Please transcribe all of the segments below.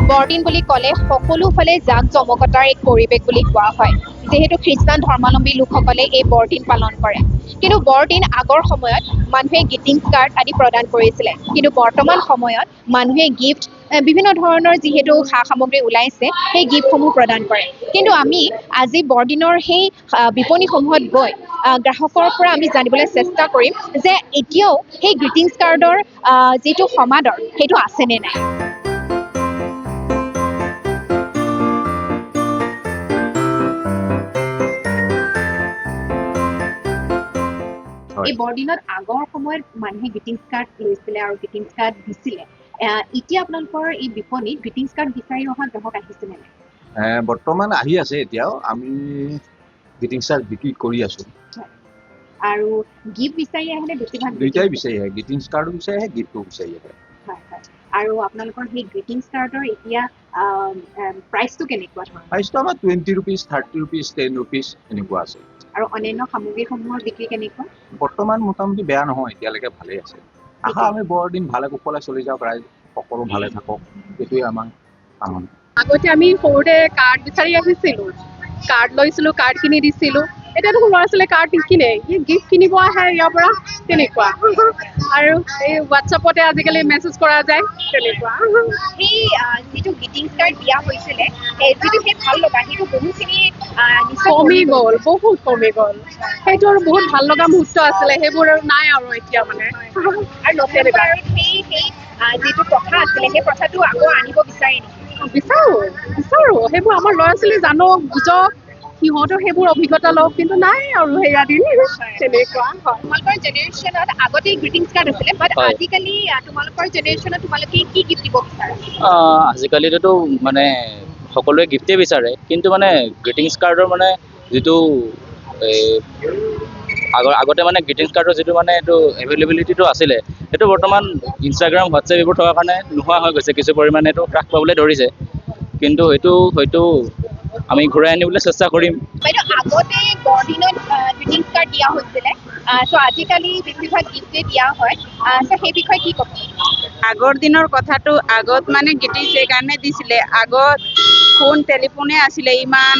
বৰদিন বুলি ক'লে সকলোফালে জাক জমকতাৰ এক পৰিৱেশ বুলি কোৱা হয় যিহেতু খ্ৰীষ্টান ধৰ্মাৱলম্বী লোকসকলে এই বৰদিন পালন কৰে কিন্তু বৰদিন আগৰ সময়ত মানুহে গ্ৰিটিংছ কাৰ্ড আদি প্ৰদান কৰিছিলে কিন্তু বৰ্তমান সময়ত মানুহে গিফ্ট বিভিন্ন ধৰণৰ যিহেতু সা সামগ্ৰী ওলাইছে সেই গিফ্টসমূহ প্ৰদান কৰে কিন্তু আমি আজি বৰদিনৰ সেই বিপণীসমূহত গৈ গ্ৰাহকৰ পৰা আমি জানিবলৈ চেষ্টা কৰিম যে এতিয়াও সেই গ্ৰিটিংছ কাৰ্ডৰ যিটো সমাদৰ সেইটো আছেনে নাই। এই বৰদিনত আগৰ সময়ত মানুহে গ্ৰিটিংছ কাৰ্ড লৈছিলে আৰু গ্ৰিটিংছ কাৰ্ড দিছিলে এতিয়া আপোনালোকৰ এই বিপণীত গ্ৰিটিংছ কাৰ্ড বিচাৰি অহা গ্ৰাহক আহিছেনে নাই? বৰ্তমান আহি আছে এতিয়াও আমি গ্ৰিটিংছ কাৰ্ড বিক্ৰী কৰি আছো আৰু গিফ্ট বিচাৰি আহে বেছিভাগ দুইটাই বিচাৰি আহে গ্ৰিটিংছ কাৰ্ডো বিচাৰি আহে গিফ্টটো বিচাৰি আহে আৰু আপোনালোকৰ সেই গ্ৰিটিংছ কাৰ্ডৰ এতিয়া প্ৰাইচটো কেনেকুৱা ধৰণৰ? প্ৰাইচটো আমাৰ 20 rupees 30 rupees 10 rupees এনেকুৱা আছে আৰু অন্যান্য সামগ্ৰীসমূহৰ বিক্ৰী কেনেকুৱা? বৰ্তমান মোটামুটি বেয়া নহয় এতিয়ালৈকে ভালেই আছে আশা আমি বৰদিন ভালে কুশলে চলি যাওক ৰাইজ সকলো ভালে থাকক এইটোৱে আমাৰ কামনা। আগতে আমি সৰুতে কাৰ্ড বিচাৰি আহিছিলো কাৰ্ড লৈছিলো কাৰ্ড কিনি দিছিলো এতিয়া দেখোন ল'ৰা ছোৱালীয়ে কাৰ্ড নিকিনে গিফ্ট কিনিব আহে ইয়াৰ পৰা তেনেকুৱা আৰু এই হোৱাটছআপতে আজিকালি মেছেজ কৰা যায় তেনেকুৱা। সেই যিটো গ্ৰিটিংছ কাৰ্ড দিয়া হৈছিলে যিটো সেই ভাল লগা সেইটো বহুতখিনি কমি গ'ল বহুত কমি গ'ল সেইটো আৰু বহুত ভাল লগা মুহূৰ্ত আছিলে সেইবোৰ আৰু নাই আৰু এতিয়া মানে আৰু নতুনকৈ আৰু সেই যিটো প্ৰথা আছিলে সেই প্ৰথাটো আকৌ আনিব বিচাৰে নেকি? বিচাৰো সেইবোৰ আমাৰ ল'ৰা ছোৱালী জানক বুজক সিহঁতৰ সেইবোৰ অভিজ্ঞতা লওক কিন্তু নাই আৰু সেয়া দিন তেনেকুৱা হয়। তোমালোকৰ জেনেৰেশ্যনত আগতে গ্ৰিটিংছ কাৰ্ড আছিলে বাট আজিকালি তোমালোকৰ জেনেৰেশ্যনত তোমালোকে কি গিফ্ট দিব বিচাৰা? আজিকালিতো মানে সকলোৱে গিফ্টেই বিচাৰে কিন্তু মানে গ্ৰিটিংছ কাৰ্ডৰ মানে যিটো আগতে মানে গ্ৰিটিংছ কাৰ্ডৰ যিটো মানে এইটো এভেইলেবিলিটিটো আছিলে সেইটো বৰ্তমান ইনষ্টাগ্ৰাম হোৱাটছএপ এইবোৰ থকাৰ কাৰণে নোহোৱা হৈ গৈছে কিছু পৰিমাণে এইটো হ্ৰাস পাবলৈ ধৰিছে কিন্তু সেইটো হয়তো আমি ঘূৰাই আনিবলৈ চেষ্টা কৰিম। বাইদেউ আগতে বৰদিনত গ্ৰিটিংছ কাৰ্ড দিয়া হৈছিলে ত' আজিকালি বেছিভাগ গিফ্টে দিয়া হয় ত' সেই বিষয়ে কি ক'ব? আগৰ দিনৰ কথাটো আগত মানে গ্ৰিটিংছ এইকাৰণে দিছিলে আগত ফোন টেলিফোনে আছিলে ইমান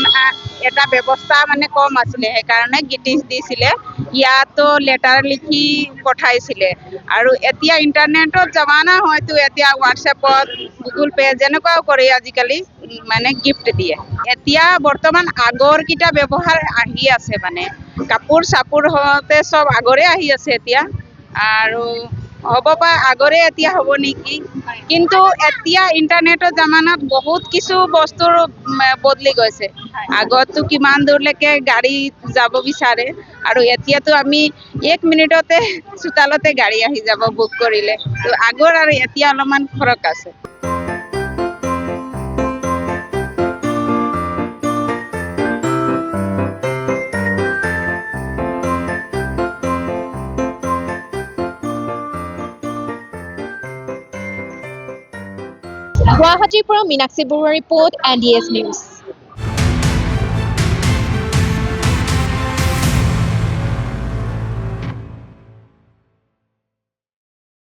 এটা ব্যৱস্থা মানে কম আছিলে সেইকাৰণে গ্ৰিটিংছ দিছিলে ইয়াতো লেটাৰ লিখি পঠাইছিলে আৰু এতিয়া ইণ্টাৰনেটত জামানা হয়তো এতিয়া হোৱাটছএপত গুগল পে' যেনেকুৱাও কৰি আজিকালি মানে গিফ্ট দিয়ে এতিয়া বৰ্তমান আগৰকেইটা ব্যৱহাৰ আহি আছে মানে কাপোৰ চাপোৰ হওঁতে চব আগৰে আহি আছে এতিয়া আৰু হ'ব বা আগৰে এতিয়া হ'ব নেকি কিন্তু এতিয়া ইণ্টাৰনেটৰ জামানাত বহুত কিছু বস্তুৰ বদলি গৈছে আগততো কিমান দূৰলৈকে গাড়ী যাব বিচাৰে আৰু এতিয়াতো আমি 1 মিনিটতে চোতালতে গাড়ী আহি যাব বুক কৰিলে তো আগৰ আৰু এতিয়া অলপমান ফৰক আছে। গুৱাহাটীৰ পৰা মীনাক্ষী বৰুৱাৰ ৰিপৰ্ট NDS নিউজ।